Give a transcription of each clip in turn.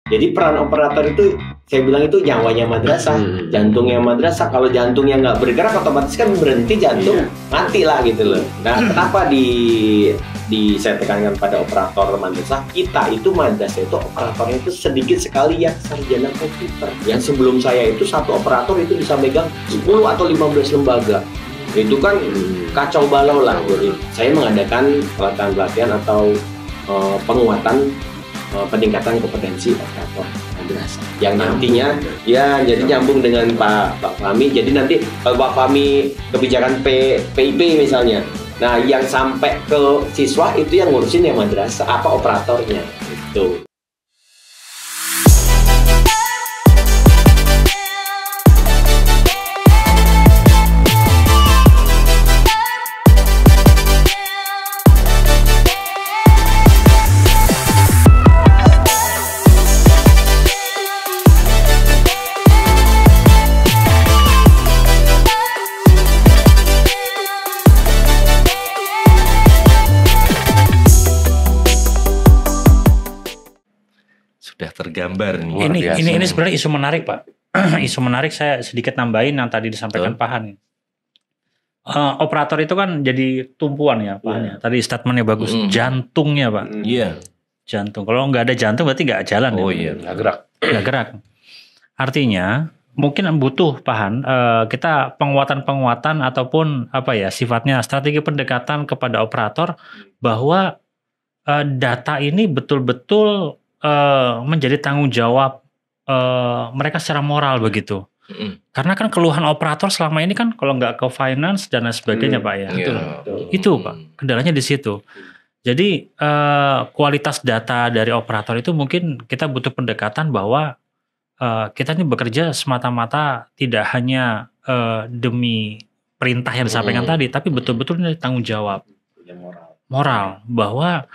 Jadi peran operator itu saya bilang itu nyawanya madrasah, jantungnya madrasah. Kalau jantungnya nggak bergerak otomatis kan berhenti jantung, mati lah gitu loh. Nah, kenapa saya tekankan pada operator madrasah? Kita itu madrasah itu operatornya itu sedikit sekali yang sarjana komputer. Yang sebelum saya itu satu operator itu bisa megang 10 atau 15 lembaga. Itu kan kacau balau lah. Jadi saya mengadakan pelatihan atau penguatan peningkatan kompetensi operator madrasah yang nantinya ya jadi nyambung dengan Pak Fahmi. Jadi nanti kalau Pak Fahmi kebijakan PIP misalnya, nah yang sampai ke siswa itu yang ngurusin yang madrasah apa operatornya itu. Sudah tergambar nih. Ini sebenarnya isu menarik, Pak. Isu menarik saya sedikit nambahin yang tadi disampaikan Pak Han. Operator itu kan jadi tumpuan ya, Pak Han. Ya. Tadi statementnya bagus. Jantungnya, Pak. Iya. Jantung. Kalau nggak ada jantung berarti nggak jalan. Oh ya, iya, nggak gerak. Nggak gerak. Artinya mungkin butuh, Pak Han, kita penguatan ataupun apa ya sifatnya strategi pendekatan kepada operator bahwa data ini betul-betul menjadi tanggung jawab mereka secara moral begitu. Karena kan keluhan operator selama ini kan kalau nggak ke finance dan lain sebagainya Pak ya. Itu Pak, kendalanya di situ. Jadi kualitas data dari operator itu mungkin kita butuh pendekatan bahwa kita ini bekerja semata-mata tidak hanya demi perintah yang disampaikan tadi, tapi betul-betul ini tanggung jawab moral bahwa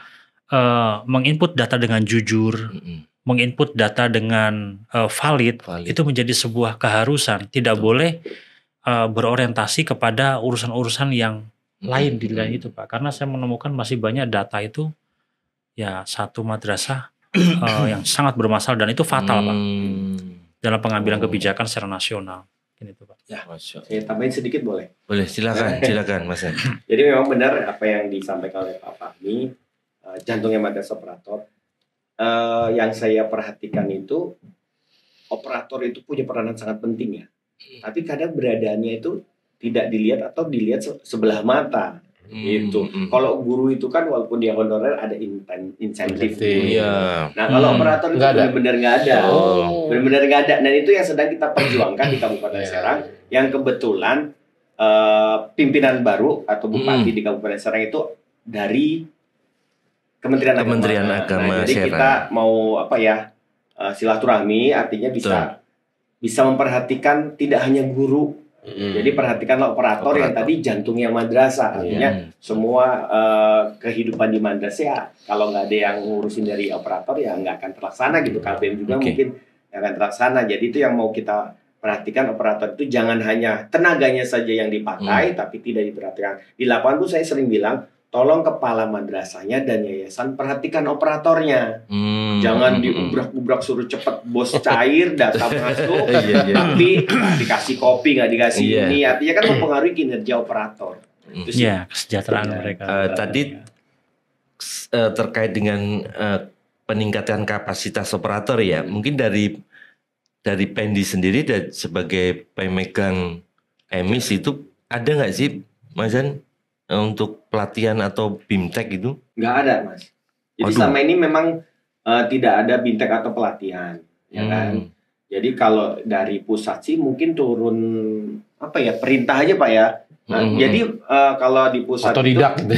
menginput data dengan jujur, menginput data dengan valid, itu menjadi sebuah keharusan. Tidak boleh berorientasi kepada urusan-urusan yang lain di lain itu Pak. Karena saya menemukan masih banyak data itu ya satu madrasah yang sangat bermasalah dan itu fatal Pak dalam pengambilan kebijakan secara nasional. Itu Pak. Ya, saya tambahin sedikit boleh? Boleh, silakan Mas. Jadi memang benar apa yang disampaikan oleh Pak Fahmi. Jantungnya madrasah operator. Yang saya perhatikan itu operator itu punya peranan sangat penting ya. Tapi kadang beradaannya itu tidak dilihat atau dilihat sebelah mata. Gitu. Kalau guru itu kan walaupun dia honorer ada insentif. Nah kalau operator itu benar-benar nggak ada. Benar-benar nggak ada. Dan itu yang sedang kita perjuangkan di Kabupaten Serang. Yang kebetulan pimpinan baru atau bupati di Kabupaten Serang itu dari Kementerian Agama. Nah, jadi kita mau silaturahmi artinya bisa memperhatikan tidak hanya guru. Jadi perhatikanlah operator yang tadi jantungnya madrasah. Artinya semua kehidupan di madrasah ya, kalau nggak ada yang ngurusin dari operator ya nggak akan terlaksana gitu. KBM juga mungkin nggak akan terlaksana. Jadi itu yang mau kita perhatikan, operator itu jangan hanya tenaganya saja yang dipakai tapi tidak diperhatikan. Di lapangan tuh saya sering bilang tolong kepala madrasahnya dan yayasan perhatikan operatornya. Jangan diubrak-ubrak suruh cepet bos cair data masuk, tapi dikasih kopi nggak dikasih ini. Artinya kan mempengaruhi kinerja operator. Iya, kesejahteraan mereka. Tadi terkait dengan peningkatan kapasitas operator ya, mungkin dari Pendi sendiri sebagai pemegang emis itu ada nggak sih, Mas Zan? Untuk pelatihan atau BIMTEK itu? Nggak ada, Mas. Jadi selama ini memang tidak ada BIMTEK atau pelatihan, ya kan? Jadi kalau dari pusat sih mungkin turun perintah aja Pak ya. Nah, jadi kalau di pusat otodidak itu,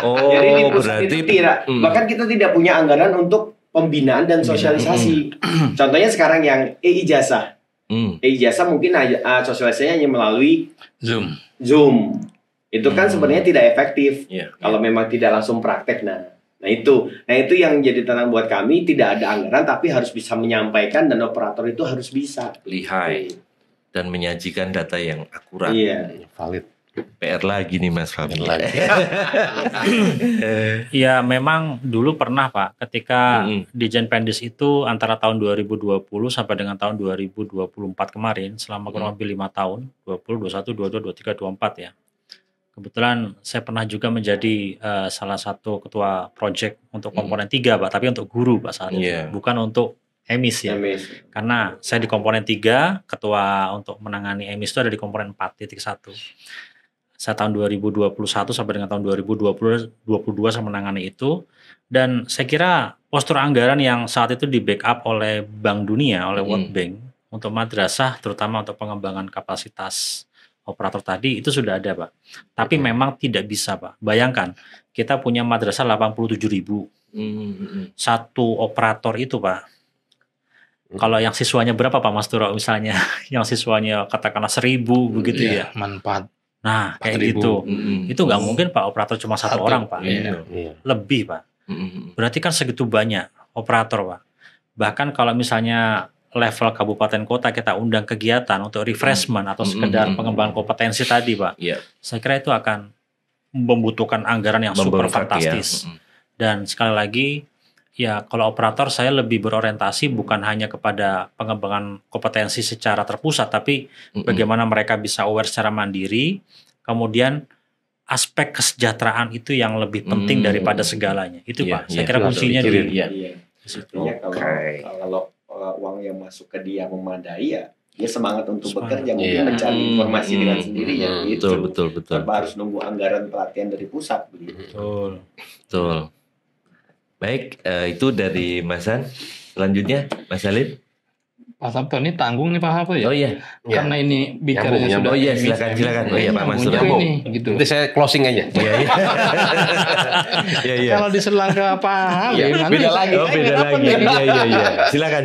jadi di pusat itu tidak, bahkan kita tidak punya anggaran untuk pembinaan dan sosialisasi. Contohnya sekarang yang e-ijazah. E-ijazah mungkin sosialisasinya hanya melalui Zoom. Itu kan sebenarnya tidak efektif kalau memang tidak langsung praktek. Nah itu yang jadi tantangan buat kami, tidak ada anggaran tapi harus bisa menyampaikan dan operator itu harus bisa lihai dan menyajikan data yang akurat, valid. PR lagi nih Mas Fahmi. Ya memang dulu pernah Pak, ketika Dijen Pendis itu antara tahun 2020 sampai dengan tahun 2024 kemarin, selama kurang lebih 5 tahun, 20, 21, 22, 23, 24 ya. Kebetulan saya pernah juga menjadi salah satu ketua project untuk komponen 3 Pak, tapi untuk guru Pak saat itu, bukan untuk emis ya. Karena saya di komponen 3, ketua untuk menangani emis itu ada di komponen 4.1. Saya tahun 2021 sampai dengan tahun 2022 saya menangani itu, dan saya kira postur anggaran yang saat itu di backup oleh Bank Dunia, oleh World Bank untuk madrasah, terutama untuk pengembangan kapasitas operator tadi itu sudah ada Pak. Tapi memang tidak bisa Pak. Bayangkan kita punya madrasah 87.000. Satu operator itu Pak. Kalau yang siswanya berapa Pak Mas Turo misalnya? Yang siswanya katakanlah 1.000 begitu ya. Manfaat. Nah kayak gitu. Itu nggak mungkin Pak operator cuma satu orang Pak. Lebih Pak. Berarti kan segitu banyak operator Pak. Bahkan kalau misalnya level kabupaten kota kita undang kegiatan untuk refreshment atau sekedar pengembangan kompetensi tadi Pak. Saya kira itu akan membutuhkan anggaran yang super fantastis. Dan sekali lagi ya kalau operator saya lebih berorientasi bukan hanya kepada pengembangan kompetensi secara terpusat, tapi bagaimana mereka bisa aware secara mandiri, kemudian aspek kesejahteraan itu yang lebih penting daripada segalanya. Itu Pak, saya kira kuncinya di situ. Kalau uang yang masuk ke dia memadai ya dia semangat untuk bekerja, mungkin mencari informasi dengan sendirinya. Betul. Tanpa harus nunggu anggaran pelatihan dari pusat begitu. Betul. Baik, itu dari Mas An. Selanjutnya Mas Salim. Pak Sabto ini tanggung nih Pak Harto ya. Oh iya. Karena ini bicaranya sudah. Oh iya, silakan. Oh iya Pak Mas Turo. Gitu. Nanti saya closing aja. Iya. Kalau diselang ke Pak Halim nanti beda lagi. Oh beda lagi. Iya. Silakan.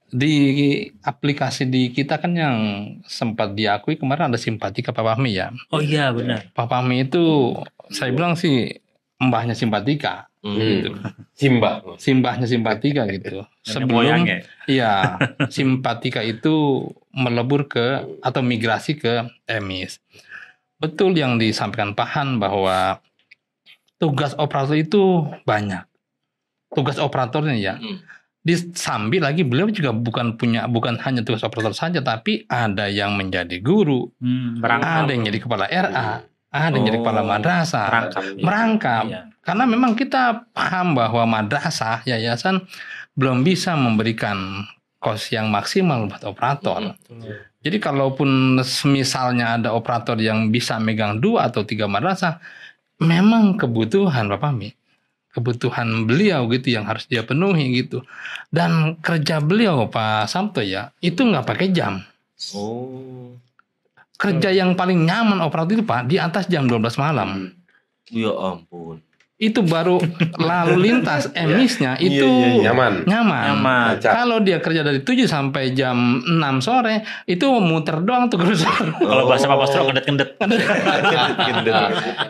Di aplikasi di kita kan yang sempat diakui kemarin ada Simpatika Pak Fahmi ya. Oh iya benar. Pak Fahmi itu saya bilang sih mbahnya Simpatika. Gitu. Simbahnya Simpatika gitu. Sebelum iya Simpatika itu melebur ke atau migrasi ke emis. Betul yang disampaikan Pak Han bahwa tugas operator itu banyak. Tugas operatornya ya. Disambil lagi beliau juga bukan hanya tugas operator saja, tapi ada yang menjadi guru, ada yang jadi kepala RA, ada yang jadi kepala madrasah, merangkap. Iya. Karena memang kita paham bahwa madrasah yayasan belum bisa memberikan kos yang maksimal buat operator. Jadi kalaupun misalnya ada operator yang bisa megang 2 atau 3 madrasah, memang kebutuhan Bapak Mi. Kebutuhan beliau gitu yang harus dia penuhi gitu. Dan kerja beliau Pak Sabto ya, itu nggak pakai jam. Kerja yang paling nyaman operator itu Pak, di atas jam 12 malam. Ya ampun. Itu baru lalu lintas emisnya itu nyaman. Kalau dia kerja dari 7 sampai jam 6 sore itu muter doang tuh kerusuhan. Kalau bahasa Pak Pastro kendet-kendet.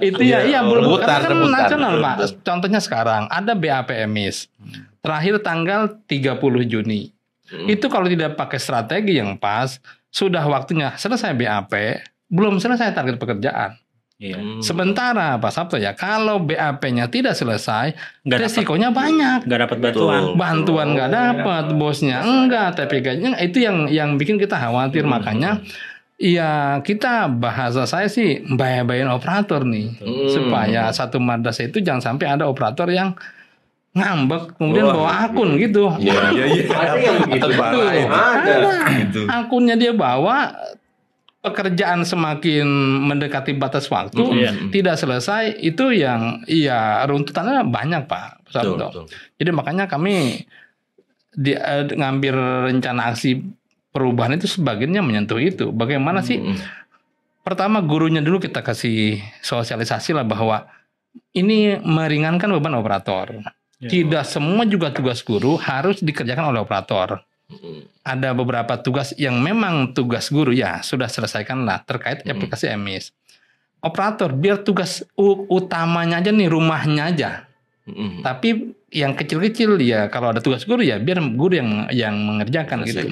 Itu ya belum kan nasional Pak. Contohnya sekarang ada BAP emis. Terakhir tanggal 30 Juni. Itu kalau tidak pakai strategi yang pas, sudah waktunya selesai BAP, belum selesai target pekerjaan. Sementara Pak Sabto ya, kalau BAP-nya tidak selesai, resikonya banyak. Nggak dapat bantuan nggak dapat, bosnya enggak, TPK-nya itu yang bikin kita khawatir. Makanya ya kita bahasa saya sih bayain operator nih, supaya satu madrasah itu jangan sampai ada operator yang ngambek kemudian bawa akun gitu. Akunnya dia bawa, pekerjaan semakin mendekati batas waktu, tidak selesai, itu yang runtutannya banyak Pak Sabto. Jadi makanya kami ngambil rencana aksi perubahan itu sebagiannya menyentuh itu. Bagaimana sih? Pertama gurunya dulu kita kasih sosialisasi lah bahwa ini meringankan beban operator. Tidak semua juga tugas guru harus dikerjakan oleh operator. Ada beberapa tugas yang memang tugas guru ya sudah selesaikan lah terkait aplikasi emis. Operator biar tugas utamanya aja nih, rumahnya aja Tapi yang kecil-kecil ya kalau ada tugas guru ya biar guru yang mengerjakan gitu.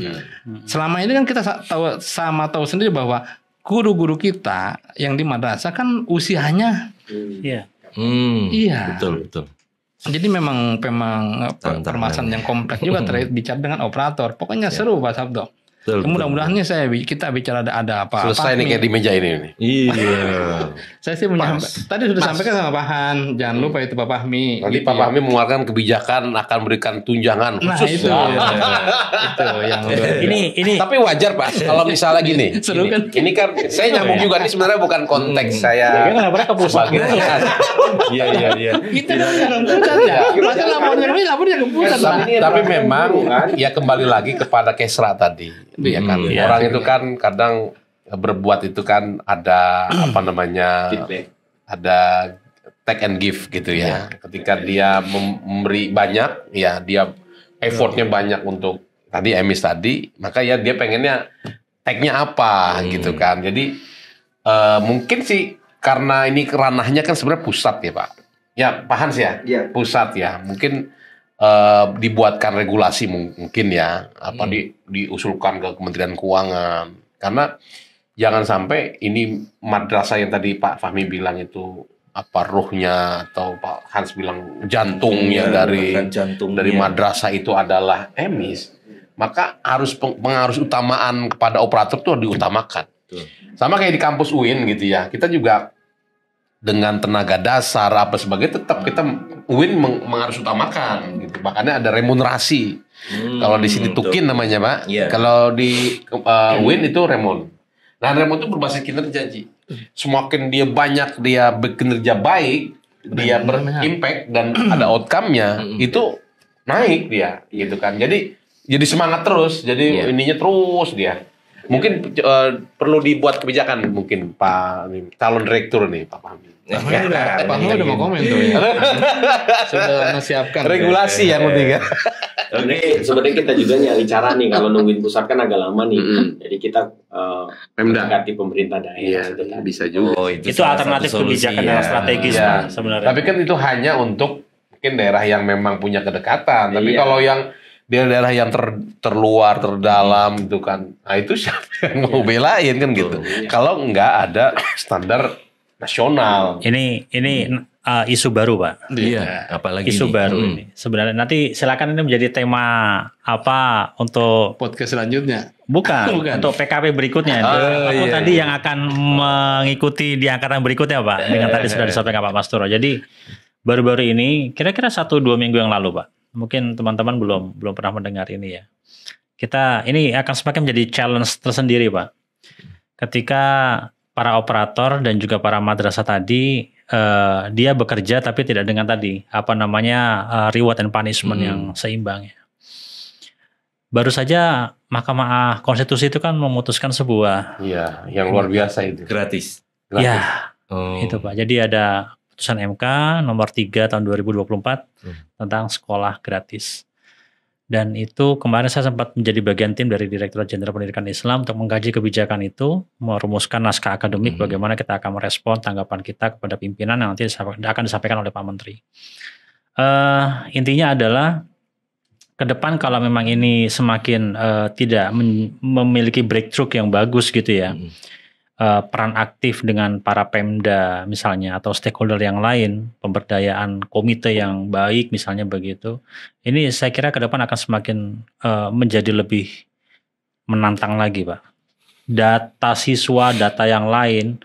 Selama ini kan kita tahu sendiri bahwa guru-guru kita yang di madrasah kan usianya iya. Betul. Jadi memang permasalahan yang kompleks juga bicara dengan operator. Pokoknya seru Pak Sabdo. Mudah-mudahannya kita bicara ada apa. Selesai nih kayak di meja ini. Iya. Saya sih tadi sudah sampaikan sama Pak Han. Jangan lupa itu Pak Fahmi. Nanti Pak Fahmi mengeluarkan kebijakan akan berikan tunjangan khusus. Nah itu yang ini. Tapi wajar Pak kalau misalnya gini. Seru kan? Ini kan saya nyambung juga ini sebenarnya bukan konteks saya. Kenapa ke pusat? Iya. Kita dalam pusat ya. Masa lapornya ke pusat. Tapi memang ya kembali lagi kepada Kesra tadi. Ya kan orang itu kan kadang berbuat itu kan ada apa namanya ada take and give gitu ya. Ketika dia memberi banyak ya dia effortnya banyak untuk tadi emis tadi maka ya dia pengennya take-nya apa gitu kan. Jadi mungkin sih karena ini ranahnya kan sebenarnya pusat ya Pak. Ya Pak Hans ya pusat ya mungkin dibuatkan regulasi mungkin ya diusulkan ke Kementerian Keuangan karena jangan sampai ini madrasah yang tadi Pak Fahmi bilang itu apa ruhnya atau Pak Hans bilang jantungnya dari madrasah itu adalah emis maka harus pengarus utamaan kepada operator itu diutamakan. Sama kayak di kampus UIN gitu ya kita juga dengan tenaga dasar apa sebagainya tetap kita UIN mengharus utamakan gitu. Makanya ada remunerasi. Kalau di sini tukin namanya Pak. Kalau di UIN itu remon. Nah remon itu berbasis kinerja Ji. Semakin dia banyak dia bekerja baik, dia berimpact dan ada outcome-nya itu naik dia gitu kan. Jadi semangat terus. Jadi ininya terus dia. Mungkin perlu dibuat kebijakan mungkin Pak calon direktur nih Pak Fahmi. Pak Fahmi udah mau komen tuh ya. Sudah menyiapkan regulasi yang penting. Sebenarnya kita juga nyari cara nih kalau nungguin pusat kan agak lama nih. Jadi kita mendekati pemerintah daerah. Iya, bisa juga. Itu alternatif kebijakan yang strategis sebenarnya. Tapi kan itu hanya untuk mungkin daerah yang memang punya kedekatan. Tapi kalau yang daerah yang terluar, terdalam itu kan, nah itu siapa yang mau belain kan gitu. Kalau nggak ada standar nasional. Ini isu baru Pak. Iya, apalagi isu baru ini. Sebenarnya nanti silakan ini menjadi tema apa untuk podcast selanjutnya. Bukan. Untuk PKP berikutnya. Tadi yang akan mengikuti di angkatan berikutnya Pak. Dengan tadi sudah disampaikan Pak Masturo. Jadi baru-baru ini kira-kira 1-2 minggu yang lalu Pak. Mungkin teman-teman belum pernah mendengar ini ya. Ini akan semakin menjadi challenge tersendiri Pak. Ketika para operator dan juga para madrasah tadi dia bekerja tapi tidak dengan tadi reward and punishment yang seimbang ya. Baru saja Mahkamah Konstitusi itu kan memutuskan sebuah yang luar biasa itu gratis. Ya. Itu Pak. Jadi ada putusan MK nomor 3 tahun 2024 tentang sekolah gratis. Dan itu kemarin saya sempat menjadi bagian tim dari Direktorat Jenderal Pendidikan Islam untuk mengkaji kebijakan itu, merumuskan naskah akademik bagaimana kita akan merespon tanggapan kita kepada pimpinan yang nanti akan disampaikan oleh Pak Menteri. Intinya adalah ke depan kalau memang ini semakin tidak memiliki breakthrough yang bagus gitu ya, peran aktif dengan para Pemda misalnya atau stakeholder yang lain, pemberdayaan komite yang baik misalnya begitu. Ini saya kira ke depan akan semakin menjadi lebih menantang lagi Pak. Data siswa, data yang lain,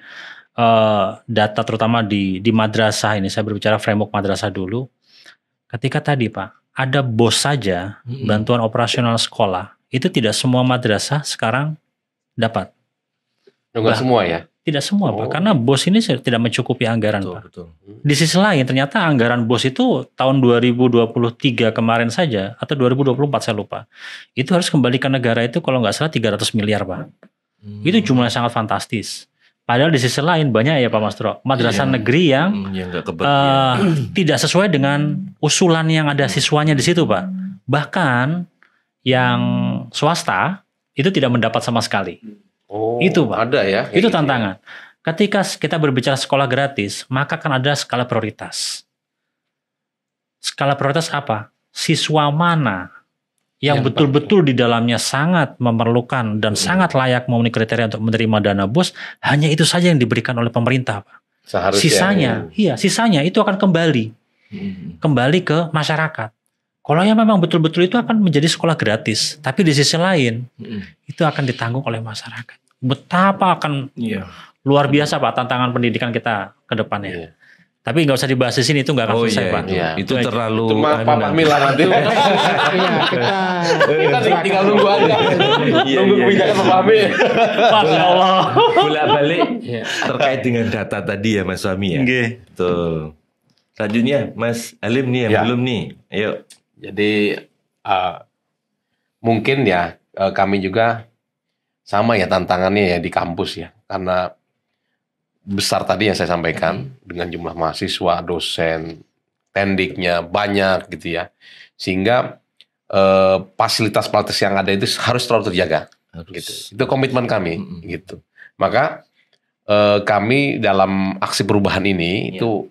data terutama di madrasah ini, saya berbicara framework madrasah dulu. Ketika tadi Pak, ada BOS saja, bantuan operasional sekolah, itu tidak semua madrasah sekarang dapat. Enggak semua ya? Tidak semua Pak, karena BOS ini tidak mencukupi anggaran Pak. Betul. Di sisi lain ternyata anggaran BOS itu tahun 2023 kemarin saja atau 2024 saya lupa. Itu harus kembali ke negara itu kalau nggak salah 300 miliar Pak. Itu jumlah sangat fantastis. Padahal di sisi lain banyak ya Pak Mastro, madrasah negeri yang tidak sesuai dengan usulan yang ada siswanya di situ Pak. Bahkan yang swasta itu tidak mendapat sama sekali. Itu Pak. Ada ya. Itu tantangan. Ketika kita berbicara sekolah gratis, maka kan ada skala prioritas. skala prioritas apa? Siswa mana yang betul-betul di dalamnya sangat memerlukan dan sangat layak memenuhi kriteria untuk menerima dana BOS, hanya itu saja yang diberikan oleh pemerintah, Pak. Sisanya itu akan kembali ke masyarakat. Kalau yang memang betul-betul itu akan menjadi sekolah gratis, tapi di sisi lain itu akan ditanggung oleh masyarakat. Betapa akan luar biasa Pak tantangan pendidikan kita ke depannya. Tapi nggak usah dibahas di sini, itu nggak akan selesai Pak. Itu terlalu. Cuma Pak Mila nanti. Kita tinggal nunggu aja. Nunggu kebijakan Pak Fahmi. Masya Allah. Bolak-balik terkait dengan data tadi ya Mas Fahmi ya. Tuh. Selanjutnya Mas Halim nih yang belum nih. Ayo. Jadi mungkin ya kami juga sama ya tantangannya ya di kampus ya, karena besar tadi yang saya sampaikan dengan jumlah mahasiswa, dosen, tendiknya banyak gitu ya, sehingga fasilitas-fasilitas yang ada itu harus terlalu terjaga. Gitu. Itu komitmen kami gitu. Maka kami dalam aksi perubahan ini itu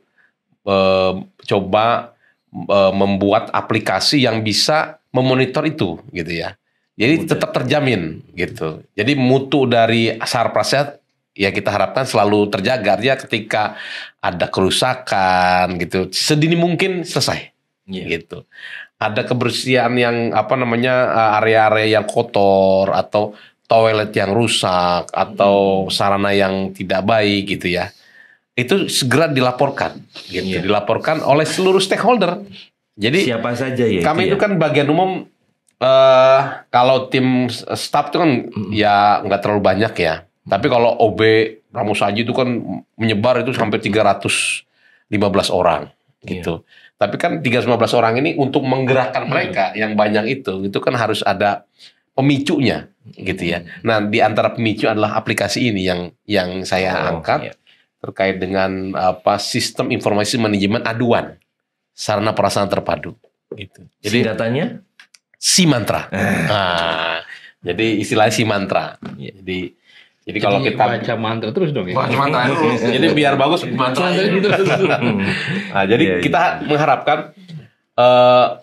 coba membuat aplikasi yang bisa memonitor itu gitu ya. Jadi tetap terjamin gitu. Jadi mutu dari Sarprasnya ya kita harapkan selalu terjaga. Artinya ketika ada kerusakan gitu, sedini mungkin selesai gitu. Ada kebersihan yang area-area yang kotor atau toilet yang rusak atau sarana yang tidak baik gitu ya. Itu segera dilaporkan gitu. Dilaporkan oleh seluruh stakeholder. Jadi siapa saja ya kami itu kan bagian umum, kalau tim staff itu kan ya nggak terlalu banyak ya. Tapi kalau OB Pramusaji itu kan menyebar itu sampai 315 orang gitu. Tapi kan 315 orang ini untuk menggerakkan mereka yang banyak itu kan harus ada pemicunya gitu ya. Nah, di antara pemicu adalah aplikasi ini yang saya angkat terkait dengan sistem informasi manajemen aduan sarana prasarana terpadu gitu. Jadi singkatannya Simantra. Nah, jadi istilahnya Simantra. Jadi kalau kita baca mantra terus dong ya. Baca mantra terus. Jadi biar bagus mantra terus. Nah, jadi kita mengharapkan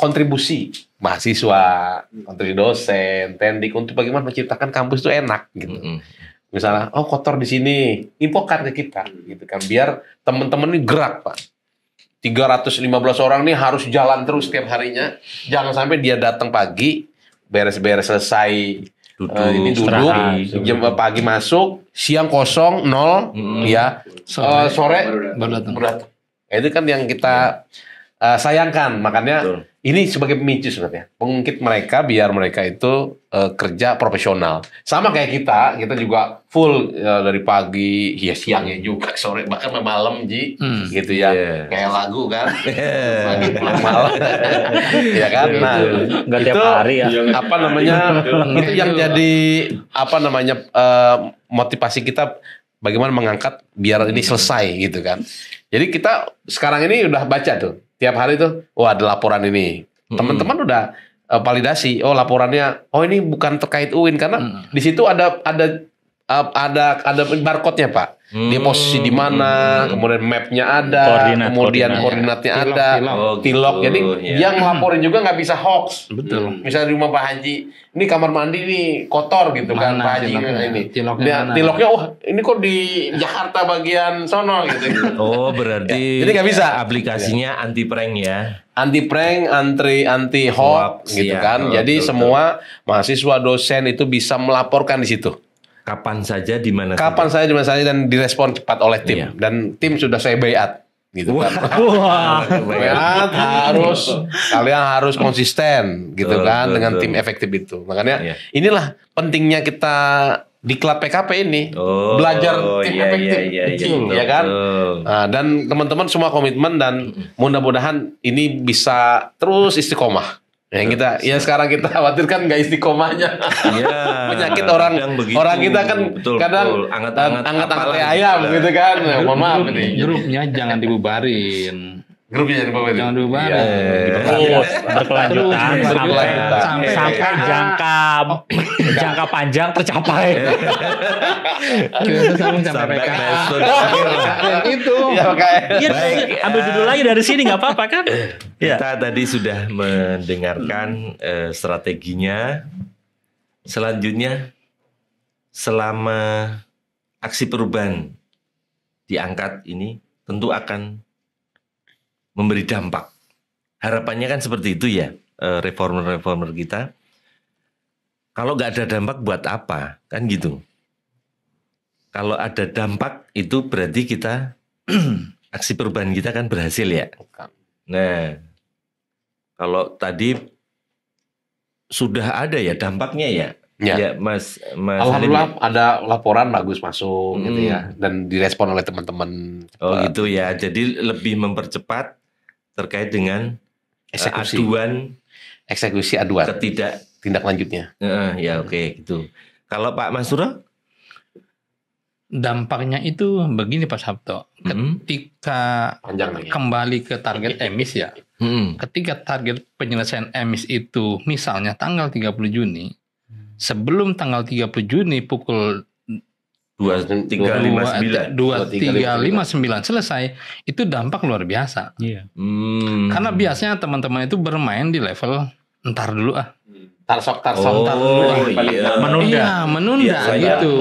kontribusi mahasiswa, kontribusi dosen, tendik untuk bagaimana menciptakan kampus itu enak gitu. Misalnya, kotor di sini, infokan ke kita, gitu kan, biar teman-teman ini gerak Pak. 315 orang ini harus jalan terus setiap harinya, jangan sampai dia datang pagi, beres-beres selesai, duduk, jam pagi masuk, siang kosong, nol, ya, sore baru datang. Itu kan yang kita sayangkan, makanya ini sebagai pemicu sebenarnya, mengungkit mereka biar mereka itu kerja profesional. Sama kayak kita juga full dari pagi, ya siangnya juga, sore bahkan malam gitu ya, kayak lagu kan, pagi pulang malam, ya kan. Nah nggak tiap hari ya. Itu yang jadi motivasi kita bagaimana mengangkat biar ini selesai gitu kan. Jadi kita sekarang ini udah baca tuh. Tiap hari tuh, ada laporan ini. Teman-teman udah validasi. Laporannya, ini bukan terkait UIN karena di situ ada barcode-nya Pak. Dia posisi di mana, kemudian map-nya ada, koordinatnya ada, tilok. Jadi yang ngelaporin juga nggak bisa hoax. Betul. Misalnya di rumah Pak Haji, ini kamar mandi nih kotor gitu kan Pak Haji ini. Tiloknya, ini kok di Jakarta bagian sono gitu. Berarti jadi nggak bisa. Aplikasinya anti prank ya. Anti prank, anti hoax gitu kan. Jadi semua mahasiswa, dosen itu bisa melaporkan di situ. Kapan saja, di mana saja dan direspon cepat oleh tim. Dan tim sudah saya bayat gitu kan. Bayat kalian harus konsisten gitu kan dengan tim efektif itu. Makanya inilah pentingnya kita di klub PKP ini belajar tim efektif, ya kan? Nah, dan teman-teman semua komitmen dan mudah-mudahan ini bisa terus istiqomah. Yang sekarang kita khawatirkan nggak istiqomahnya. Penyakit orang kita kan kadang angkat-angkat ayam gitu kan. Mohon maaf ini. Grupnya jangan dibubarin. Grupnya jadi pemilik. Jangan dibubarin. Berkelanjutan sampai jangka panjang tercapai. Kita sampai itu. Ambil dulu lagi dari sini nggak apa-apa kan? Kita tadi sudah mendengarkan strateginya. Selanjutnya, selama aksi perubahan diangkat ini tentu akan memberi dampak. Harapannya kan seperti itu ya, reformer-reformer kita. Kalau nggak ada dampak buat apa? Kan gitu. Kalau ada dampak itu berarti kita aksi perubahan kita kan berhasil ya. Nah, kalau tadi sudah ada ya dampaknya ya. Ya, Mas Alhamdulillah ada laporan bagus masuk gitu ya, dan direspon oleh teman-teman. Oh gitu ya. Jadi lebih mempercepat terkait dengan eksekusi aduan tindak lanjutnya. Ya oke gitu. Kalau Pak Masuro? Dampaknya itu begini Pak Sabto. Ketika kembali ke target emis ya. Ketika target penyelesaian emis itu misalnya tanggal 30 Juni. Sebelum tanggal 30 Juni pukul 2359 selesai, itu dampak luar biasa. Karena biasanya teman-teman itu bermain di level entar dulu menunda gitu.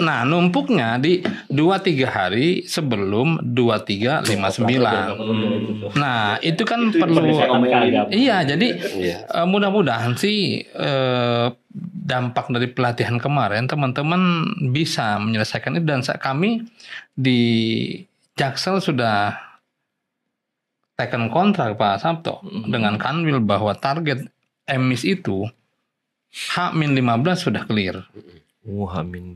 Nah, numpuknya di 2-3 hari sebelum 2359. Nah, itu kan perlu. Iya, jadi mudah-mudahan sih dampak dari pelatihan kemarin teman-teman bisa menyelesaikan itu, dan kami di Jaksel sudah taken kontrak Pak Sabto dengan Kanwil bahwa target emis itu H-15 sudah clear.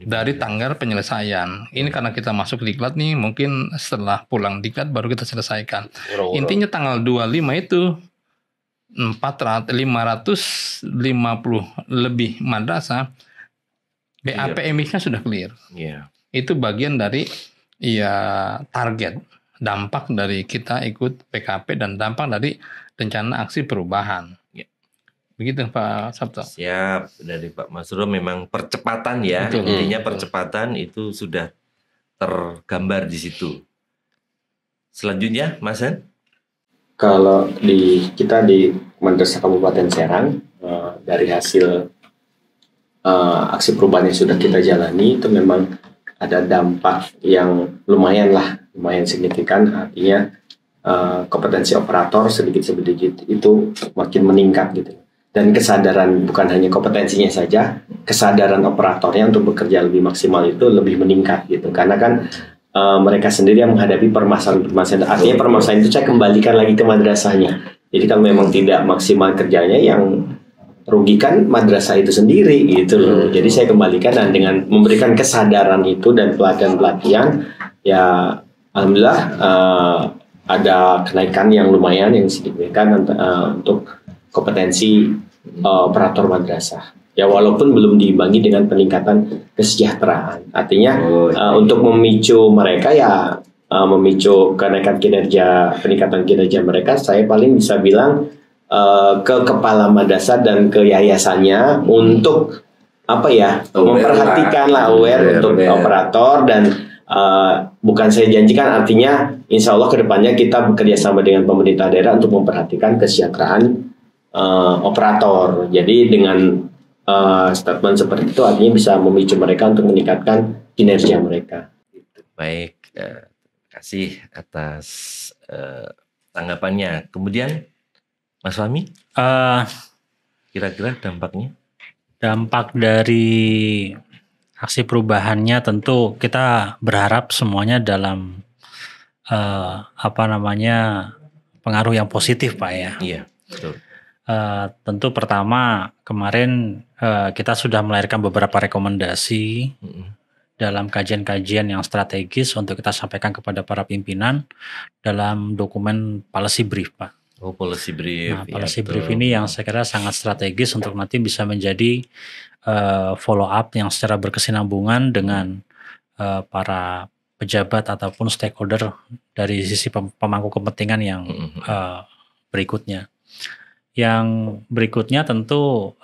Dari tanggal penyelesaian. Ini karena kita masuk diklat nih, mungkin setelah pulang diklat baru kita selesaikan. Intinya tanggal 25 itu 550 lebih madrasah BAP emisnya sudah clear. Itu bagian dari target, dampak dari kita ikut PKP dan dampak dari rencana aksi perubahan. Begitu Pak Sabto. Siap, dari Pak Masuro memang percepatan ya. Intinya percepatan itu sudah tergambar di situ. Selanjutnya Mas Han? Kalau kita di Madrasah Kabupaten Serang, dari hasil aksi perubahan yang sudah kita jalani itu memang ada dampak yang lumayan signifikan. Artinya kompetensi operator sedikit itu makin meningkat gitu. Dan kesadaran bukan hanya kompetensinya saja, kesadaran operatornya untuk bekerja lebih maksimal itu lebih meningkat gitu. Karena kan mereka sendiri yang menghadapi permasalahan. Artinya permasalahan itu saya kembalikan lagi ke madrasahnya. Jadi kalau memang tidak maksimal kerjanya, yang rugikan madrasah itu sendiri gitu loh. Jadi saya kembalikan, dan dengan memberikan kesadaran itu dan pelatihan ya alhamdulillah ada kenaikan yang lumayan yang signifikan untuk kompetensi operator madrasah. Ya walaupun belum diimbangi dengan peningkatan kesejahteraan. Artinya untuk memicu mereka memicu kenaikan peningkatan kinerja mereka, saya paling bisa bilang ke kepala madrasah dan ke yayasannya untuk memperhatikan aware untuk operator, dan bukan saya janjikan, artinya insya Allah kedepannya kita bekerja sama dengan pemerintah daerah untuk memperhatikan kesejahteraan operator. Jadi dengan statement seperti itu artinya bisa memicu mereka untuk meningkatkan kinerja mereka. Baik, terima kasih atas tanggapannya. Kemudian Mas Fahmi, kira-kira dampaknya? Dampak dari aksi perubahannya tentu kita berharap semuanya dalam pengaruh yang positif Pak ya. Iya, betul. Tentu pertama kemarin kita sudah melahirkan beberapa rekomendasi dalam kajian-kajian yang strategis untuk kita sampaikan kepada para pimpinan dalam dokumen policy brief Pak. Oh, policy brief. Nah, policy brief ini yang saya kira sangat strategis untuk nanti bisa menjadi follow up yang secara berkesinambungan dengan para pejabat ataupun stakeholder dari sisi pemangku kepentingan yang berikutnya. Yang berikutnya tentu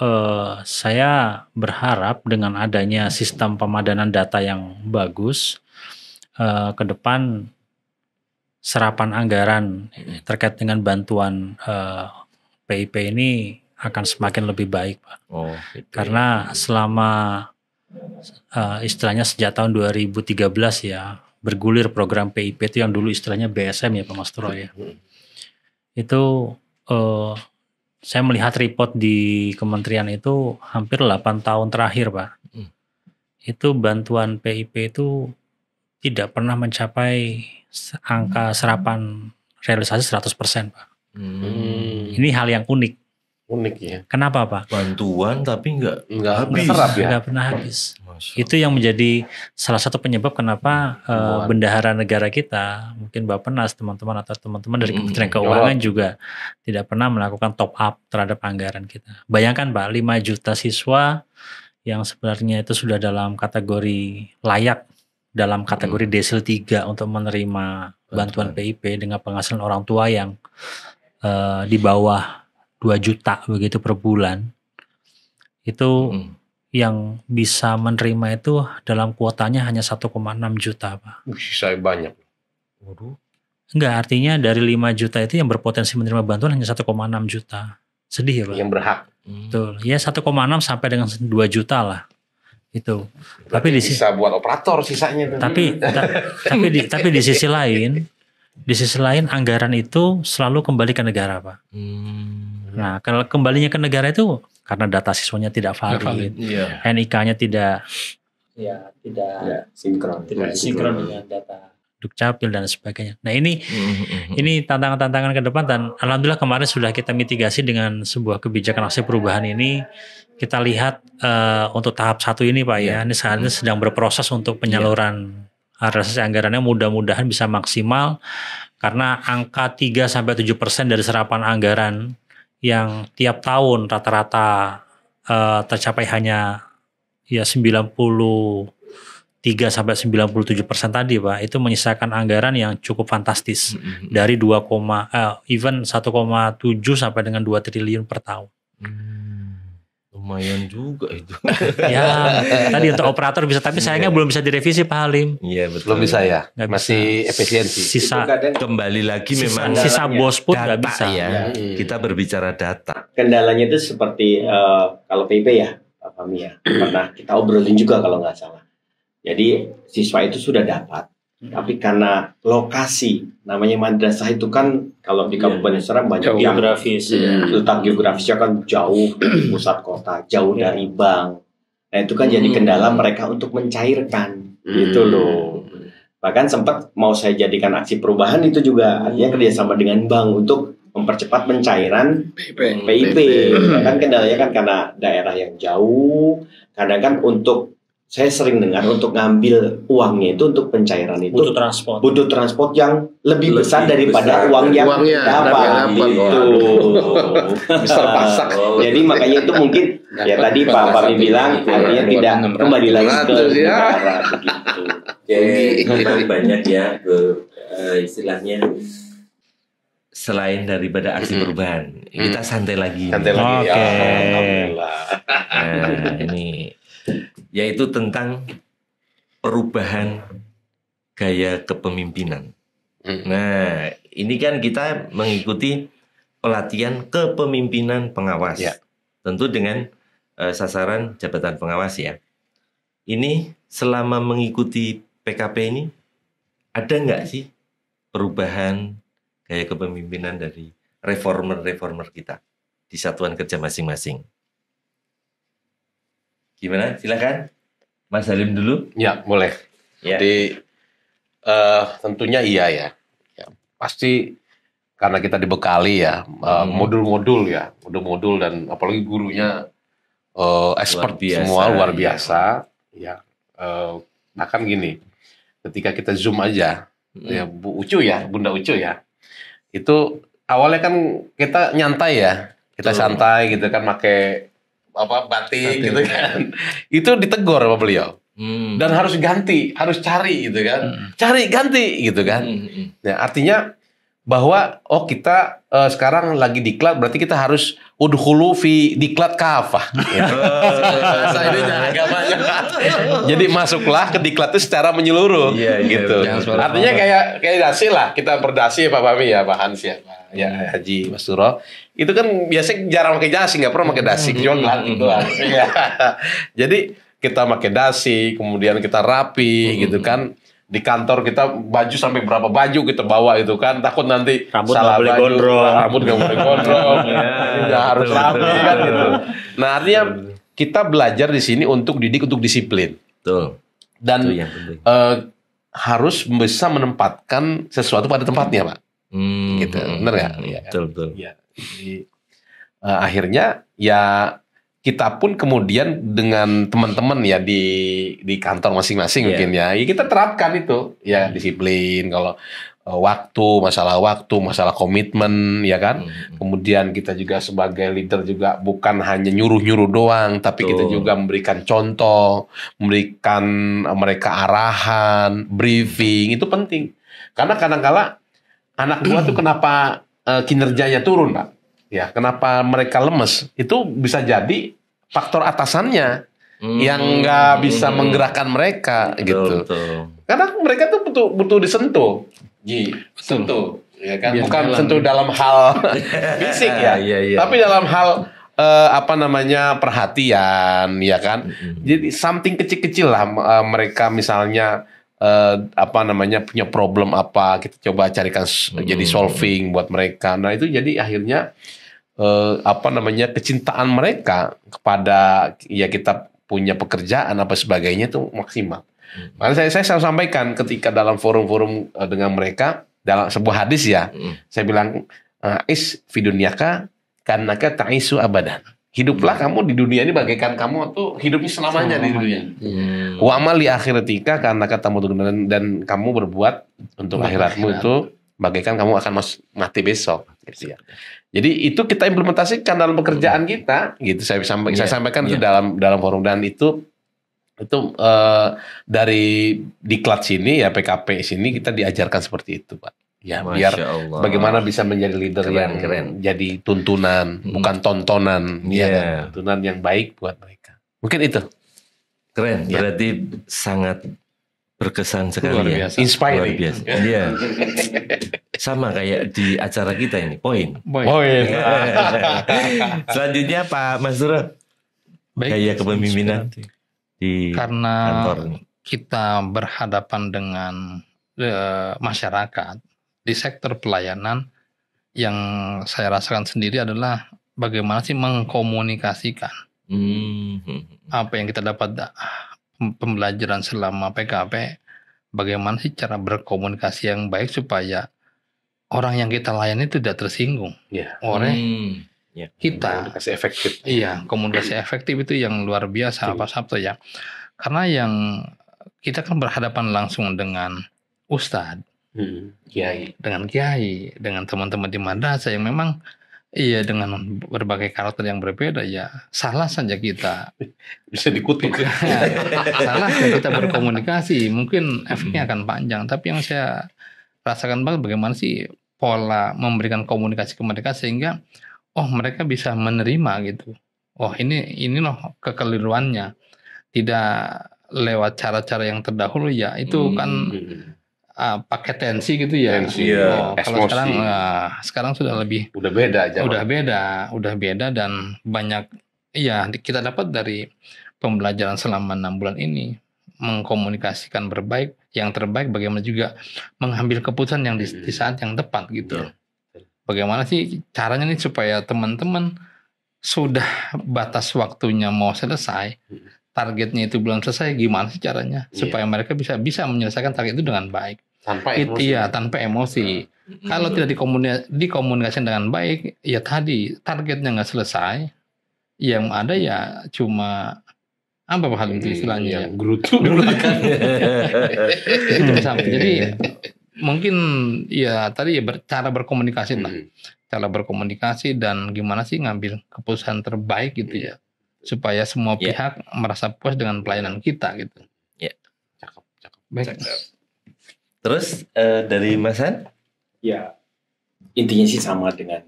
saya berharap dengan adanya sistem pemadanan data yang bagus, ke depan serapan anggaran terkait dengan bantuan PIP ini akan semakin lebih baik, Pak. Gitu. Karena selama istilahnya sejak tahun 2013 ya bergulir program PIP itu yang dulu istilahnya BSM ya Pak Mastro ya. Itu saya melihat report di kementerian itu hampir 8 tahun terakhir, Pak. Itu bantuan PIP itu tidak pernah mencapai angka serapan realisasi 100%, Pak. Ini hal yang unik. Unik ya. Kenapa, Pak? Bantuan tapi nggak habis. Nggak pernah habis. Itu yang menjadi salah satu penyebab kenapa bendahara negara kita, mungkin Bappenas, teman-teman atau teman-teman dari Kementerian Keuangan juga tidak pernah melakukan top up terhadap anggaran kita. Bayangkan, Pak, 5 juta siswa yang sebenarnya itu sudah dalam kategori layak, dalam kategori desil 3 untuk menerima bantuan PIP dengan penghasilan orang tua yang di bawah 2 juta begitu per bulan. Itu yang bisa menerima itu dalam kuotanya hanya 1,6 juta, Pak. Sisa banyak. Enggak, artinya dari 5 juta itu yang berpotensi menerima bantuan hanya 1,6 juta. Sedih ya, Pak? Yang berhak. Betul. Ya 1,6 sampai dengan 2 juta lah. Itu. Berarti tapi bisa buat operator sisanya. Tapi di sisi lain anggaran itu selalu kembali ke negara, Pak. Nah, kalau kembalinya ke negara itu karena data siswanya tidak valid, NIK-nya tidak sinkron dengan data Dukcapil dan sebagainya. Nah, ini tantangan-tantangan ke depan, dan alhamdulillah kemarin sudah kita mitigasi dengan sebuah kebijakan aksi perubahan ini. Kita lihat untuk tahap 1 ini, Pak, ya. Ini saat ini sedang berproses untuk penyaluran realisasi anggarannya, mudah-mudahan bisa maksimal karena angka 3-7% dari serapan anggaran yang tiap tahun rata-rata tercapai hanya ya 93-97% tadi, Pak, itu menyisakan anggaran yang cukup fantastis dari 1,7 sampai dengan 2 triliun per tahun. Lumayan juga itu. Ya, tadi untuk operator bisa, tapi sayangnya belum bisa direvisi, Pak Halim. Iya, betul. Belum bisa ya. Masih efisiensi. Sisa kembali lagi memang sisa bos pun nggak bisa. Ya. Kita berbicara data. Kendalanya itu seperti kalau PIP ya, Pak Fahmi ya, pernah kita obrolin juga kalau nggak salah. Jadi siswa itu sudah dapat, tapi karena lokasi, namanya madrasah itu kan kalau di Kabupaten Serang banyak geografis, letak geografisnya kan jauh dari pusat kota, jauh dari bank. Nah itu kan jadi kendala mereka untuk mencairkan, gitu loh. Bahkan sempat mau saya jadikan aksi perubahan itu juga, artinya kerjasama dengan bank untuk mempercepat pencairan PIP. Kan kendalanya kan karena daerah yang jauh, kadang kan untuk saya sering dengar untuk ngambil uangnya itu untuk pencairan itu butuh transport yang lebih besar daripada uang yang dapat itu. Besar pasak. Jadi makanya itu mungkin ya tadi Pak Fahmi bilang artinya tidak kembali lagi ke negara begitu. Jadi memang banyak ya istilahnya selain daripada aksi perubahan, kita santai lagi. Santai lagi. Alhamdulillah. Nah, ini yaitu tentang perubahan gaya kepemimpinan. Nah, ini kan kita mengikuti pelatihan kepemimpinan pengawas. Ya. Tentu dengan sasaran jabatan pengawas ya. Ini selama mengikuti PKP ini ada nggak sih perubahan gaya kepemimpinan dari reformer kita di satuan kerja masing-masing? Gimana? Silakan, Mas Halim dulu. Ya, boleh. Ya. Jadi tentunya iya ya. Pasti karena kita dibekali ya modul-modul dan apalagi gurunya expert semua luar biasa. Ya, bahkan gini, ketika kita zoom aja, ya Bunda Ucu ya, itu awalnya kan kita nyantai ya, santai gitu kan, pakai batik gitu kan. Itu ditegur sama beliau. Dan harus ganti, harus cari gitu kan. Cari, ganti gitu kan. Nah, artinya bahwa kita sekarang lagi diklat, berarti kita harus udkhulu fi diklat kafah. Bahasa ininya agamanya. Jadi masuklah ke diklat itu secara menyeluruh gitu. Artinya kayak dasi lah, kita berdasi Pak Fahmi ya, Pak Hans ya, ya Haji Mas Suro. Itu kan biasanya jarang pakai dasi, nggak pernah pakai dasi, cuma gelanting doang. Jadi kita pakai dasi, kemudian kita rapi gitu kan. Di kantor kita baju sampai berapa baju kita bawa itu kan, takut nanti rambut salah boleh baju, gondrong. rambut nggak boleh gondrong, ya harus rapi kan gitu. Nah artinya kita belajar di sini untuk didik untuk disiplin. Betul. Dan Itu yang penting. harus bisa menempatkan sesuatu pada tempatnya, Pak. Gitu, bener nggak? Ya, Betul, betul. ya. Jadi, akhirnya ya kita pun kemudian dengan teman-teman ya di kantor masing-masing mungkin ya kita terapkan itu ya, disiplin kalau masalah komitmen ya kan. Kemudian kita juga sebagai leader juga bukan hanya nyuruh-nyuruh doang, tapi kita juga memberikan contoh, memberikan mereka arahan, briefing, itu penting. Karena kadang-kala anak buah tuh kenapa kinerjanya turun, Pak? Ya, kenapa mereka lemes? Itu bisa jadi faktor atasannya yang nggak bisa menggerakkan mereka gitu. Betul. Karena mereka tuh butuh disentuh, sentuh, ya kan? Biar Bukan jalan. sentuh dalam hal fisik ya, tapi dalam hal perhatian, ya kan? Jadi something kecil-kecil lah, mereka misalnya punya problem apa, kita coba carikan jadi solving buat mereka. Nah itu jadi akhirnya kecintaan mereka kepada ya kita punya pekerjaan apa sebagainya itu maksimal. Makanya saya selalu sampaikan ketika dalam forum-forum dengan mereka dalam sebuah hadis ya, saya bilang is fidunyaka kanaka ta'isu abadan. Hiduplah kamu di dunia ini bagaikan kamu tuh hidupnya selamanya di dunia. Wa amal li akhiratika kanaka tamutu, dan kamu berbuat untuk akhiratmu itu bagaikan kamu akan mati besok gitu ya. Jadi itu kita implementasikan dalam pekerjaan kita gitu. Saya sampaikan itu dalam forum, dan itu dari diklat sini ya, PKP sini kita diajarkan seperti itu, Pak. Ya, biar bagaimana bisa menjadi leader yang jadi tuntunan, bukan tontonan. Ya, tuntunan yang baik buat mereka. Mungkin itu. Keren, berarti sangat berkesan sekali. Luar biasa. Inspiring. Luar biasa. Iya. Sama kayak di acara kita ini, poin. Selanjutnya Pak Mas Suro, gaya kepemimpinan di karena kantor. Kita berhadapan dengan masyarakat di sektor pelayanan, yang saya rasakan sendiri adalah bagaimana sih mengkomunikasikan apa yang kita dapat pembelajaran selama PKP, bagaimana sih cara berkomunikasi yang baik supaya orang yang kita layani itu tidak tersinggung oleh kita. Komunikasi efektif. Iya, komunikasi efektif itu yang luar biasa Pak Sabto ya. Karena yang kita kan berhadapan langsung dengan ustadz, dengan kiai, dengan teman-teman di madrasah yang memang dengan berbagai karakter yang berbeda ya, salah saja kita bisa dikutuk. Salah saja kita berkomunikasi, mungkin efeknya akan panjang. Tapi yang saya rasakan banget bagaimana sih pola memberikan komunikasi ke mereka sehingga mereka bisa menerima gitu. Ini loh kekeliruannya. Tidak lewat cara-cara yang terdahulu ya, itu kan pakai tensi gitu ya. Kalau sekarang sudah lebih udah beda aja. Udah beda dan banyak kita dapat dari pembelajaran selama 6 bulan ini, mengkomunikasikan yang terbaik, bagaimana juga mengambil keputusan yang di saat yang tepat gitu. Bagaimana sih caranya nih supaya teman-teman sudah batas waktunya mau selesai, targetnya itu belum selesai, gimana sih caranya supaya mereka bisa menyelesaikan target itu dengan baik tanpa emosi. Tanpa emosi. Kalau tidak dikomunikasikan dengan baik, ya tadi targetnya nggak selesai, yang ada ya cuma apa Pak Halim istilahnya gerutu. Itu sama. Jadi mungkin tadi cara berkomunikasi lah, cara berkomunikasi dan gimana sih ngambil keputusan terbaik gitu ya, supaya semua pihak merasa puas dengan pelayanan kita gitu. Baik. Terus dari Mas Han? Ya, intinya sih sama dengan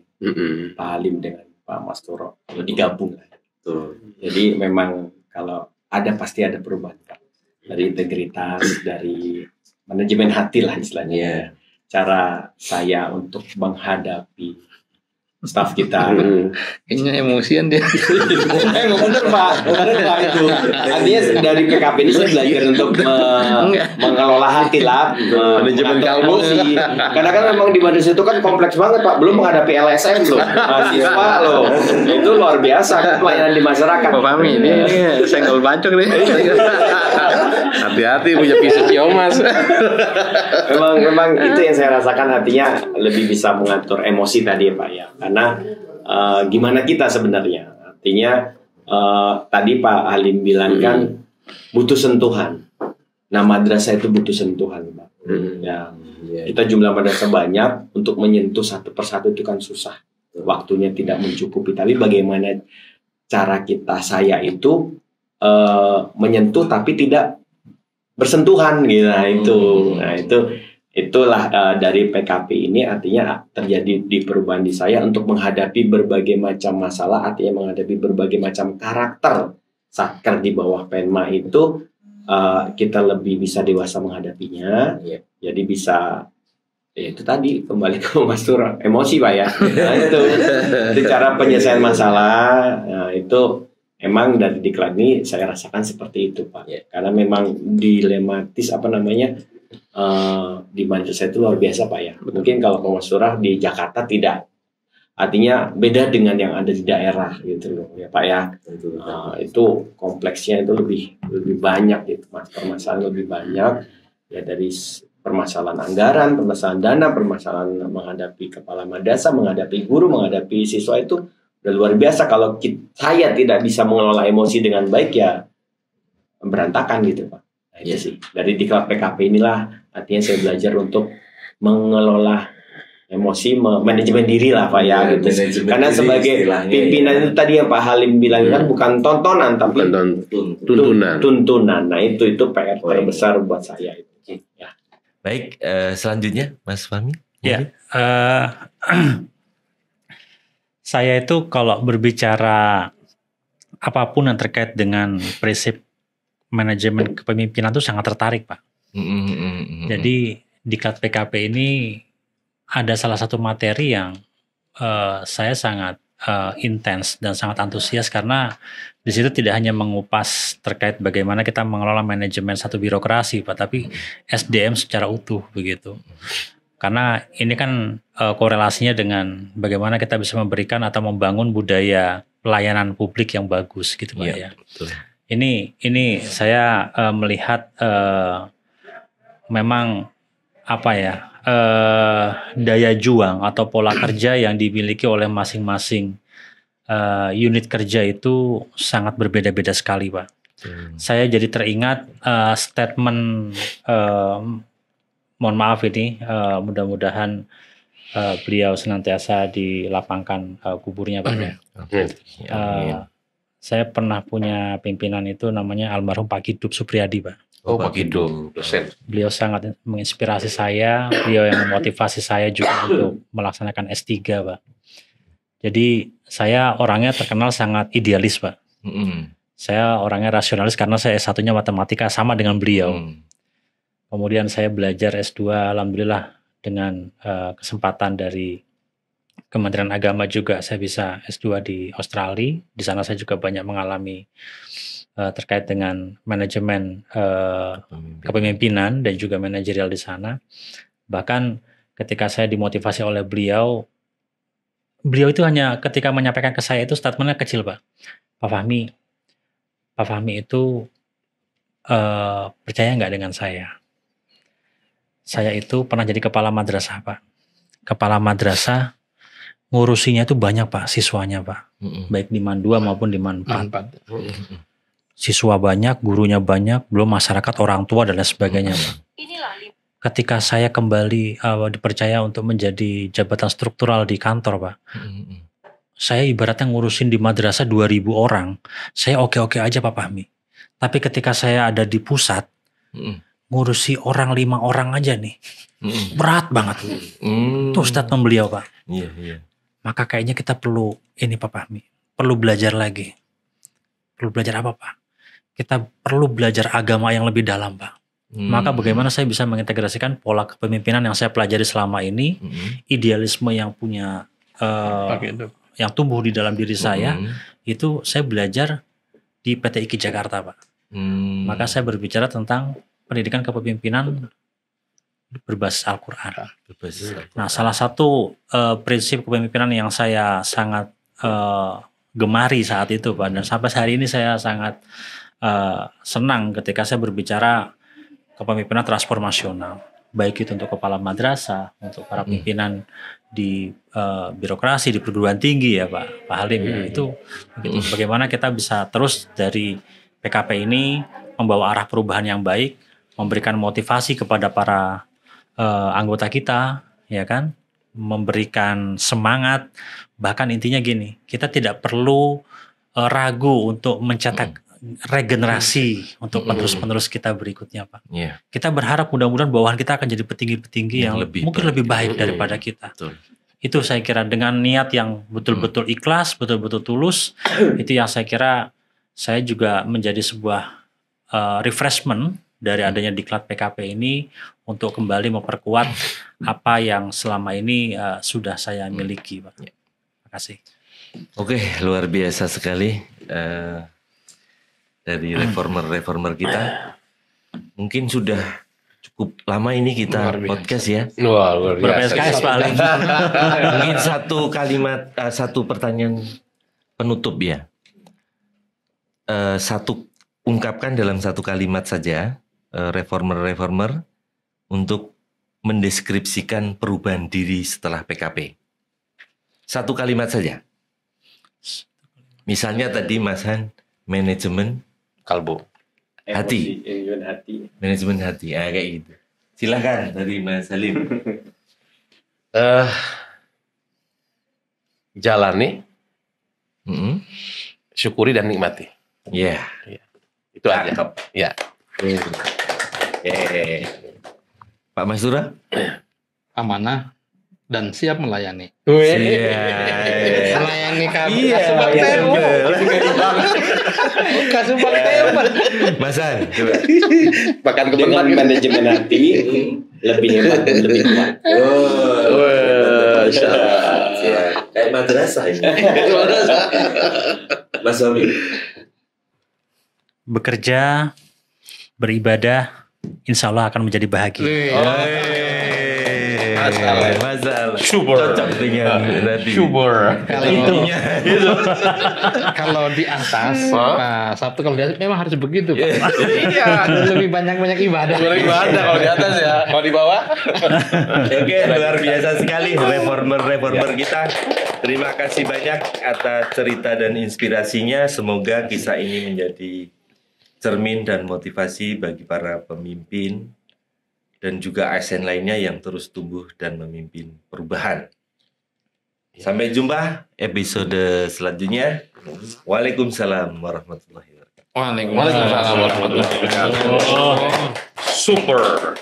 Pak Halim dengan Pak Mas Toro. Kalau digabung lah. Jadi memang kalau pasti ada perubahan Pak. Dari integritas, dari manajemen hati lah istilahnya. Cara saya untuk menghadapi staf kita. Kayaknya emosian dia. Bener Pak itu. Artinya dari PKP ini saya belajar untuk mengelola hati lah, manajemen emosi. Karena kan memang di madrasah itu kan kompleks banget Pak. Belum menghadapi LSM loh, mahasiswa loh. Itu luar biasa pelayanan di masyarakat. Pak Fahmi ini senggol bacok nih. Hati-hati punya pisau ciomas. Memang itu yang saya rasakan, hatinya lebih bisa mengatur emosi tadi ya Pak ya. Karena gimana kita sebenarnya, artinya tadi Pak Halim bilang kan butuh sentuhan. Nah madrasah itu butuh sentuhan Pak. Ya, kita jumlah madrasah banyak, untuk menyentuh satu persatu itu kan susah. Waktunya tidak mencukupi. Tapi bagaimana cara saya itu menyentuh tapi tidak bersentuhan gitu. Nah itulah dari PKP ini, artinya terjadi di perubahan di saya untuk menghadapi berbagai macam masalah, artinya menghadapi berbagai macam karakter satker di bawah Penma itu, kita lebih bisa dewasa menghadapinya. Jadi bisa itu tadi kembali ke Mas Turo, emosi Pak ya. Nah, itu cara penyelesaian masalah. Nah, itu emang dari diklat ini saya rasakan seperti itu Pak. Karena memang dilematis di madrasah itu luar biasa Pak ya. Mungkin kalau Mas Surah di Jakarta tidak, artinya beda dengan yang ada di daerah gitu loh ya Pak ya. Itu kompleksnya itu lebih banyak gitu Mas, permasalahan lebih banyak ya, dari permasalahan anggaran, permasalahan dana, permasalahan menghadapi kepala madrasah, menghadapi guru, menghadapi siswa, itu udah luar biasa. Kalau saya tidak bisa mengelola emosi dengan baik ya berantakan gitu Pak. Nah, itu sih dari diklat PKP inilah artinya saya belajar untuk mengelola emosi, manajemen diri lah Pak ya gitu. Karena sebagai pimpinan itu tadi yang Pak Halim bilang kan bukan tontonan tapi tuntunan. Nah itu PR terbesar buat saya itu. Ya. Baik, selanjutnya Mas Fahmi. Ya, saya itu kalau berbicara apapun yang terkait dengan prinsip manajemen kepemimpinan itu sangat tertarik Pak. Jadi diklat PKP ini ada salah satu materi yang saya sangat intens dan sangat antusias, karena di situ tidak hanya mengupas terkait bagaimana kita mengelola manajemen satu birokrasi Pak, tapi SDM secara utuh begitu. Karena ini kan korelasinya dengan bagaimana kita bisa memberikan atau membangun budaya pelayanan publik yang bagus gitu Pak ya. Betul. Ini saya melihat memang daya juang atau pola kerja yang dimiliki oleh masing-masing unit kerja itu sangat berbeda-beda sekali Pak. Saya jadi teringat statement mohon maaf ini mudah-mudahan beliau senantiasa dilapangkan kuburnya Pak ya. Saya pernah punya pimpinan itu namanya almarhum Pak Kidup Supriyadi Pak. Oh Pak Kidup, dosen. Beliau sangat menginspirasi saya, beliau yang memotivasi saya juga untuk melaksanakan S3 Pak. Jadi saya orangnya terkenal sangat idealis Pak. Saya orangnya rasionalis karena saya S1-nya matematika sama dengan beliau. Kemudian saya belajar S2, alhamdulillah dengan kesempatan dari Kementerian Agama juga saya bisa S2 di Australia. Di sana saya juga banyak mengalami terkait dengan manajemen kepemimpinan dan juga manajerial di sana. Bahkan ketika saya dimotivasi oleh beliau itu hanya ketika menyampaikan ke saya itu statementnya kecil Pak. Pak Fahmi itu percaya nggak dengan saya? Saya itu pernah jadi kepala madrasah Pak. Kepala madrasah ngurusinya itu banyak Pak, siswanya Pak. Baik di MAN 2 maupun di MAN 4. Siswa banyak, gurunya banyak, belum masyarakat, orang tua dan lain sebagainya Pak. Ketika saya kembali dipercaya untuk menjadi jabatan struktural di kantor Pak. Saya ibaratnya ngurusin di madrasah 2.000 orang. Saya oke-oke aja Pak Fahmi. Tapi ketika saya ada di pusat, ngurusi orang 5 orang aja nih. Berat banget. Tuh statement beliau, Pak. Iya. Maka kayaknya kita perlu ini Pak Fahmi, perlu belajar lagi. Perlu belajar apa, Pak? Kita perlu belajar agama yang lebih dalam, Pak. Maka bagaimana saya bisa mengintegrasikan pola kepemimpinan yang saya pelajari selama ini, idealisme yang punya yang tumbuh di dalam diri saya, itu saya belajar di PT IKI Jakarta, Pak. Maka saya berbicara tentang pendidikan kepemimpinan berbasis Al-Quran. Nah, salah satu prinsip kepemimpinan yang saya sangat gemari saat itu, Pak, dan sampai hari ini saya sangat senang ketika saya berbicara kepemimpinan transformasional, baik itu untuk kepala madrasah, untuk para pimpinan di birokrasi, di perguruan tinggi ya Pak Halim. Itu begitu. Bagaimana kita bisa terus dari PKP ini membawa arah perubahan yang baik, memberikan motivasi kepada para anggota kita, ya kan, memberikan semangat, bahkan intinya gini, kita tidak perlu ragu untuk mencetak regenerasi untuk penerus-penerus kita berikutnya, Pak. Kita berharap mudah-mudahan bawahan kita akan jadi petinggi-petinggi yang mungkin lebih baik daripada kita. Itu saya kira dengan niat yang betul-betul ikhlas, betul-betul tulus, itu yang saya kira saya juga menjadi sebuah refreshment dari adanya diklat PKP ini untuk kembali memperkuat apa yang selama ini sudah saya miliki, Pak. Terima kasih. Oke, luar biasa sekali dari reformer kita. Mungkin sudah cukup lama ini kita podcast ya. Wah, luar biasa. Berapa SKS paling? Mungkin satu kalimat, satu pertanyaan penutup ya. Ungkapkan dalam satu kalimat saja. Reformer untuk mendeskripsikan perubahan diri setelah PKP. Satu kalimat saja. Misalnya tadi Mas Han, manajemen kalbu. Hati. Manajemen hati. Kayak gitu. Silakan dari Mas Halim. Jalani, syukuri dan nikmati. Iya. Itu aja. Ya. Pak Mastura? Amanah dan siap melayani. Melayani kami. Kasubang tembak. Mas Han, coba. Bahkan dengan manajemen hati lebih hebat, lebih kuat. Kayak madrasah ini. Mas Wami. Bekerja, beribadah, insya Allah akan menjadi bahagia. Masalah. Cocok dengan Syubur. Kalau di atas, nah Sabtu kalau di atas memang harus begitu, Pak. Iya. Lebih banyak ibadah. Beribadah kalau di atas ya. Kalau di bawah. Oke, luar biasa sekali reformer kita. Terima kasih banyak atas cerita dan inspirasinya. Semoga kisah ini menjadi cermin dan motivasi bagi para pemimpin dan juga ASN lainnya yang terus tumbuh dan memimpin perubahan. Sampai jumpa episode selanjutnya. Waalaikumsalam warahmatullahi wabarakatuh. Waalaikumsalam warahmatullahi wabarakatuh. Super.